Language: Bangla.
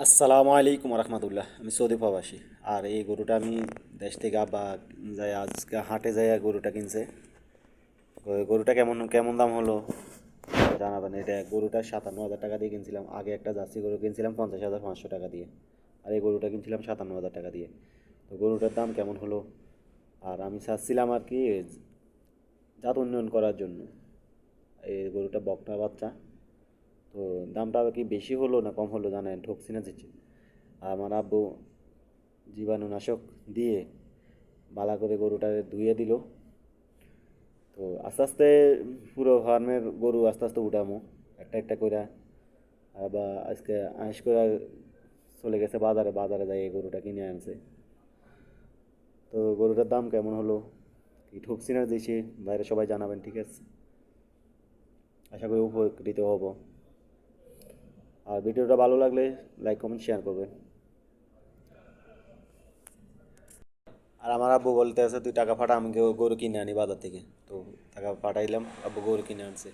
আসসালামু আলাইকুম রহমতুল্লাহ। আমি সৌদি প্রবাসী। আর এই গরুটা আমি দেশ থেকে আব্বা যাই আজকে হাটে যাই গরুটা কিনছে। গরুটা কেমন কেমন দাম হলো জানাবেন। এটা গরুটা 57,000 টাকা দিয়ে কিনছিলাম। আগে একটা জার্সি গরু কিনছিলাম 50,500 টাকা দিয়ে, আর এই গরুটা কিনছিলাম 57,000 টাকা দিয়ে। তো গরুটার দাম কেমন হলো, আর আমি চাচ্ছিলাম আর কি জাত উন্নয়ন করার জন্য। এই গরুটা বকনা বাচ্চা। তো দামটা কি বেশি হলো না কম হলো জানেন, ঠকছি না দিচ্ছি। আমার আব্বু জীবাণুনাশক দিয়ে বালা করে গরুটা ধুয়ে দিল। তো আস্তে আস্তে পুরো ফার্মের গরু আস্তে আস্তে উঠামো একটা একটা করে। আবার আজকে আইস করে চলে গেছে বাজারে, বাজারে যাই এই গরুটা কিনে আনছে। তো গরুটার দাম কেমন হলো, কি ঠকছি না দিছি, বাইরে সবাই জানাবেন, ঠিক আছে? আশা করি উপকৃত হব। আর ভিডিওটা ভালো লাগলে লাইক কমেন্ট শেয়ার করবেন। আর আমার আব্বু বলতে আছে তুই টাকা পাঠা, আমি গরু কিনে আনি বাজার থেকে। তো টাকা পাঠাইলাম, আব্বু গরু কিনে আনছে।